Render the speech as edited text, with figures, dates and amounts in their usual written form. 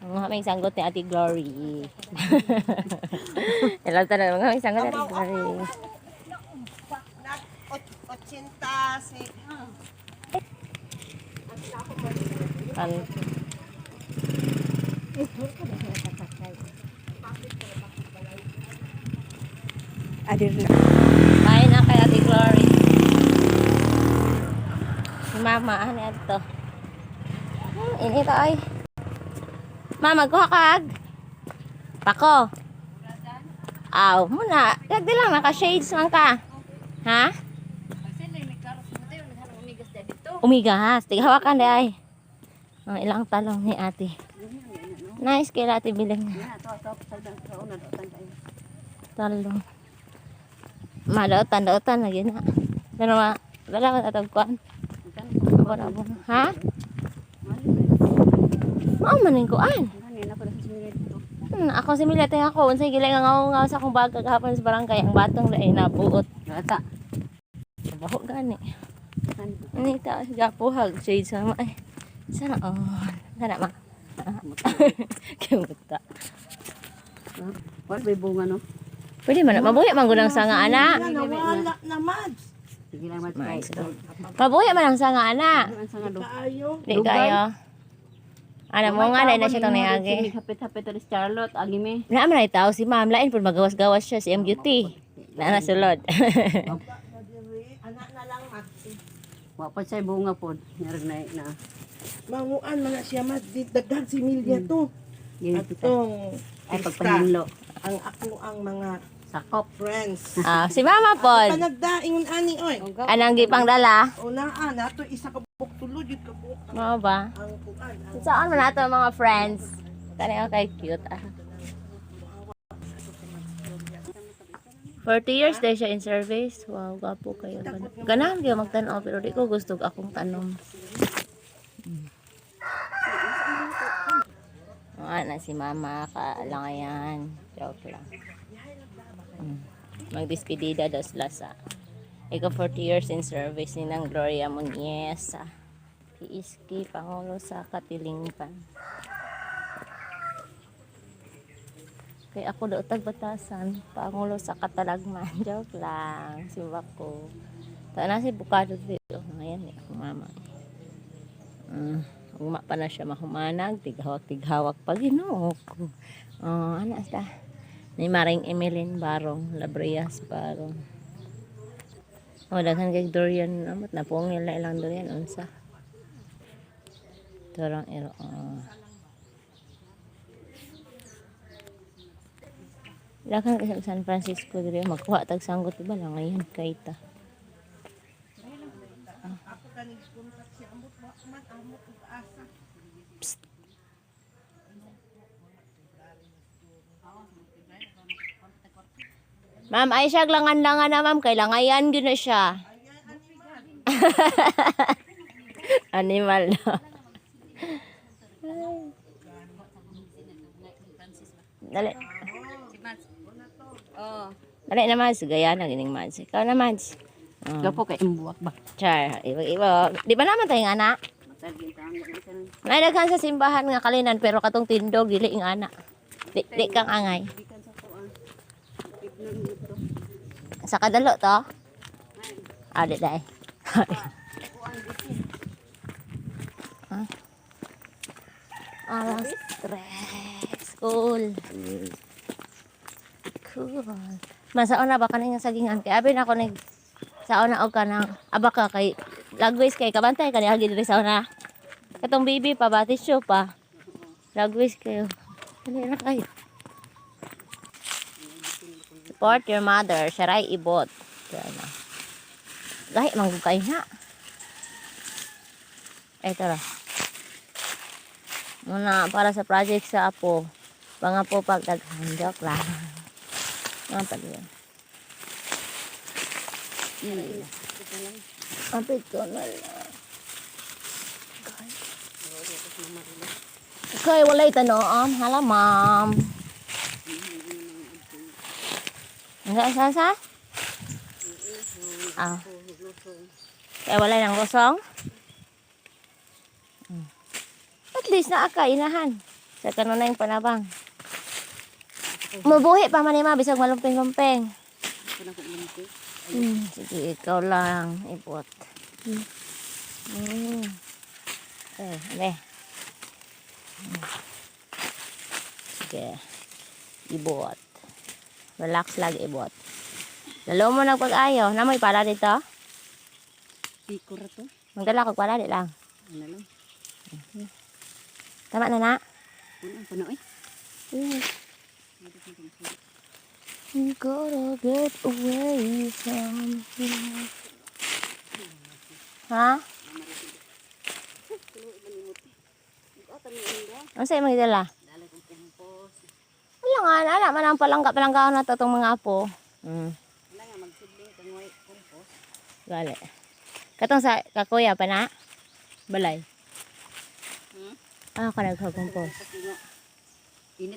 Mga kaming sanggot ni Ate Glory. Hello, tanong. Mga kaming sanggot ni Ate Glory. Kan. Adir na. Kain na kay Ate Glory. Si Mama, ano ito? Init ay. Mama, magkuha kag. Pako. Aw, muna. Kagdi lang, naka-shades man ka. Ha? Umigas. Tighawakan di ay. Ang ilang talong ni ate. Nice kay ate bilang na. Talong. Madautan lagi na. Pero wala ka tatagkuan. Ha? Mao maning kuan. Ako si Milete ako. Unsay gilay nga ngaw sa akong bag kagahapon sa barangay ang batong dai nabuot. Ata. Baho gani. Ani ta gapuhag shade sama ay. Sana Sana ma. Kimuta. Wala may bunga no. Pwede man mabuhi man gunang sanga ana. Nawala naman. Sige lang Mais. Mabuhi man ang sanga ana. Kaayo. Di kayo. Ana mo nga na siya tong niagi. Hapit-hapit to Charlotte agi me. Na man ay tao si Ma'am lain pud magawas-gawas siya si MUT. Na sulod. Anak na lang magsi. Wa pa say bunga pod. Nyarag na. Manguan man na siya dagdag si Milya to. Gini kita. Atong Ay pagpahinlo. ang ako ang mga Sakop. friends. Si Mama pod. Panagdaingon ani oy. Anang gipang dala? Una nato isa ka buk tulo jud ka buk. Mao ba? Ang kuan. Saan man nato mga friends? Kani kay cute 40 years day siya in service. Wow, gapo kayo. Ganahan kayo magtanaw pero di ko gusto akong tanom. Na si Mama kaalangayan. Joke lang. Magdispedida daw sila sa ika 40 years in service ni ng Gloria Muniesa. PSK Pangulo sa Katilingpan. Kay ako daw tagbatasan Pangulo sa Katalagman. Joke lang. Simba ko. Sana si Bukado dito. Ngayon Mama. Uma pa na siya mahumanag. Tighawak pa Ginoo ko. Ano ta? Ni Maring Emeline Barong, Labrias Barong. Daghan kay Dorian namat na pungil na ilang Dorian unsa. Torong iro. Daghan kay San Francisco diri magkuha tag sanggot ba lang ngayon kay ta. Ako kaning kontak si amot man amot asa. Ma'am, ay siya langan-langan na ma'am. Kailangan yun na siya. Animal na. Dali. Dali na Mads. Gaya na gining Mads. Ikaw na Mads. Gapo kay imbuwak ba. Char. Iwag. Di ba naman tayong anak? Naidaghan sa simbahan nga kalinan pero katong tindog dili ing anak. Di kang angay. Sa kadalo to? Di dai. Alas stress. Cool. Masaon na ba kaning sagingan kay abi na ko nig saon na og kanang aba ka kay lagwis kay kabantay kani agi diri saon na. Katong baby pa ba tissue pa. Lagwis kayo. Dali na kayo. Support your mother. Sharay ibot. Gahi manggugay na. Ito lang. Muna para sa project sa apo. Mga po pagdaghan. Joke lang. Mga pala yan. Apit ko na lang. Okay, walay tanoon. Hala, ma'am. Enggak sa? Kaya wala nang gosong? At least na aka inahan. Sa kanunay panabang. Mabuhi pa man ni ma bisag malumping-lumping. Ako na ko ilimpi. Sige, ikaw lang ibot. Ale. Sige. Ibot. Relax lang ibot. Lalo mo nagpag-ayo. Namoy para dito. Pikor to. Magdala ko para di lang. Ano lang. Tama na na. Ano pa na eh. You gotta get away from here. Ha? Ano sa'yo magdala? Dala kong tempos. Wala nga, anak man ang palangga na to itong mga apo. Wala nga magsibling kangoy kompos. Gali. Katong sa kakuya pa na? Balay. Ah, ako nagkakumpos. Kasi nga